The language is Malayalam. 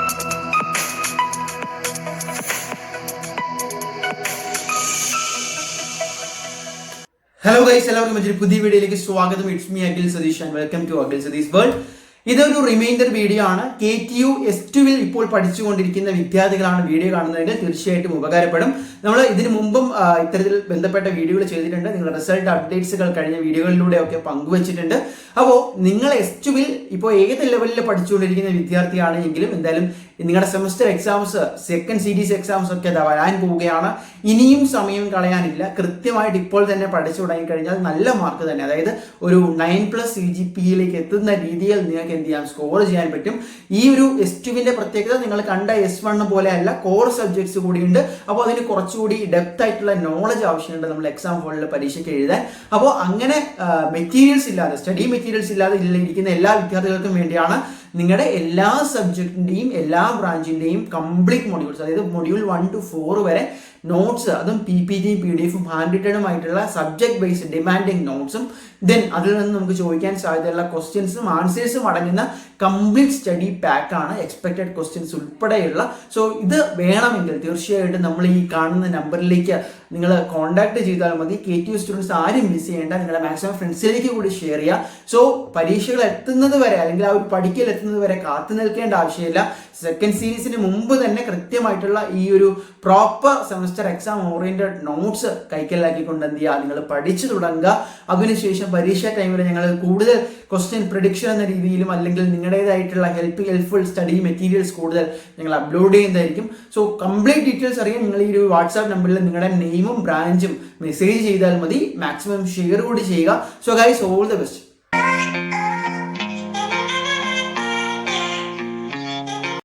ഹലോ ഗൈസ്, എല്ലാവർക്കും മറ്റൊരു പുതിയ വീഡിയോയിലേക്ക് സ്വാഗതം. It's me Akhil Satheesh and welcome to Akhil Satheesh world. ഇതൊരു റിമൈൻഡർ വീഡിയോ ആണ്. KTU S2 ഇപ്പോൾ പഠിച്ചുകൊണ്ടിരിക്കുന്ന വിദ്യാർത്ഥികളാണ് വീഡിയോ കാണുന്നതെങ്കിൽ തീർച്ചയായിട്ടും ഉപകാരപ്പെടും. നമ്മൾ ഇതിനു മുമ്പും ഇത്തരത്തിൽ ബന്ധപ്പെട്ട വീഡിയോകൾ ചെയ്തിട്ടുണ്ട്. നിങ്ങളുടെ റിസൾട്ട് അപ്ഡേറ്റ്സുകൾ കഴിഞ്ഞ വീഡിയോകളിലൂടെ ഒക്കെ പങ്കുവച്ചിട്ടുണ്ട്. അപ്പോൾ നിങ്ങൾ S2 ഇപ്പോൾ ഏത് ലെവലിൽ പഠിച്ചുകൊണ്ടിരിക്കുന്ന വിദ്യാർത്ഥിയാണെങ്കിലും എന്തായാലും നിങ്ങളുടെ semester exams, second series exams ഒക്കെ വരാൻ പോവുകയാണ്. ഇനിയും സമയം കളയാനില്ല. കൃത്യമായിട്ട് ഇപ്പോൾ തന്നെ പഠിച്ചു തുടങ്ങിക്കഴിഞ്ഞാൽ നല്ല മാർക്ക് തന്നെ, അതായത് ഒരു 9+ CGPA എത്തുന്ന രീതിയിൽ നിങ്ങൾക്ക് എന്ത് ചെയ്യാം, സ്കോർ ചെയ്യാൻ പറ്റും. ഈ ഒരു S2 പ്രത്യേകത നിങ്ങൾ കണ്ട S1 പോലെ അല്ല, കോർ സബ്ജക്ട്സ് കൂടിയുണ്ട്. അപ്പോൾ അതിന് കുറച്ചുകൂടി ഡെപ്ത് ആയിട്ടുള്ള നോളജ് ആവശ്യമുണ്ട് നമ്മൾ എക്സാം ഹോളിൽ പരീക്ഷയ്ക്ക് എഴുതാൻ. അപ്പോൾ അങ്ങനെ മെറ്റീരിയൽസ് ഇല്ലാതെ, സ്റ്റഡി മെറ്റീരിയൽസ് ഇല്ലാതെ ഇരിക്കുന്ന എല്ലാ വിദ്യാർത്ഥികൾക്കും വേണ്ടിയാണ് നിങ്ങളുടെ എല്ലാ സബ്ജക്റ്റിന്റെയും എല്ലാ ബ്രാഞ്ചിന്റെയും കംപ്ലീറ്റ് മൊഡ്യൂൾസ്, അതായത് മൊഡ്യൂൾ 1 to 4 വരെ നോട്ട്സ്, അതും PPTയും PDF ഹാൻഡ് റിട്ടണും ആയിട്ടുള്ള സബ്ജക്ട് ബേസ്ഡ് ഡിമാൻഡിങ് നോട്ട്സും ദെൻ അതിൽ നിന്ന് നമുക്ക് ചോദിക്കാൻ സാധ്യതയുള്ള ക്വസ്റ്റ്യൻസും ആൻസേഴ്സും അടങ്ങുന്ന കംപ്ലീറ്റ് സ്റ്റഡി പാക്കാണ്, എക്സ്പെക്റ്റഡ് ക്വസ്റ്റ്യൻസ് ഉൾപ്പെടെയുള്ള. സോ ഇത് വേണമെങ്കിൽ തീർച്ചയായിട്ടും നമ്മൾ ഈ കാണുന്ന നമ്പറിലേക്ക് നിങ്ങൾ കോൺടാക്ട് ചെയ്താൽ മതി. KTU സ്റ്റുഡൻസ് ആരും മിസ് ചെയ്യേണ്ട, നിങ്ങളുടെ മാക്സിമം ഫ്രണ്ട്സിലേക്ക് കൂടി ഷെയർ ചെയ്യുക. സോ പരീക്ഷകൾ എത്തുന്നത് വരെ അല്ലെങ്കിൽ ആ ഒരു പഠിക്കൽ എത്തുന്നത് വരെ കാത്തു നിൽക്കേണ്ട ആവശ്യമില്ല. സെക്കൻഡ് സീരീസിന് മുമ്പ് തന്നെ കൃത്യമായിട്ടുള്ള ഈ ഒരു proper semester exam oriented notes കൈക്കലാക്കിക്കൊണ്ട് എന്ത് ചെയ്യുക, നിങ്ങൾ പഠിച്ചു തുടങ്ങുക. അതിനുശേഷം പരീക്ഷ ടൈമിൽ ഞങ്ങൾ കൂടുതൽ ക്വസ്റ്റ്യൻ പ്രിഡിക്ഷൻ എന്ന രീതിയിലും അല്ലെങ്കിൽ നിങ്ങളുടേതായിട്ടുള്ള ഹെൽപ്ഫുൾ സ്റ്റഡി മെറ്റീരിയൽസ് കൂടുതൽ ഞങ്ങൾ അപ്ലോഡ് ചെയ്യുന്നതായിരിക്കും. സോ കംപ്ലീറ്റ് ഡീറ്റെയിൽസ് അറിയാൻ നിങ്ങൾ ഈ ഒരു വാട്സാപ്പ് നമ്പറിൽ നിങ്ങളുടെ നെയിമും ബ്രാഞ്ചും മെസ്സേജ് ചെയ്താൽ മതി. മാക്സിമം ഷെയർ കൂടി ചെയ്യുക. So guys, all the best.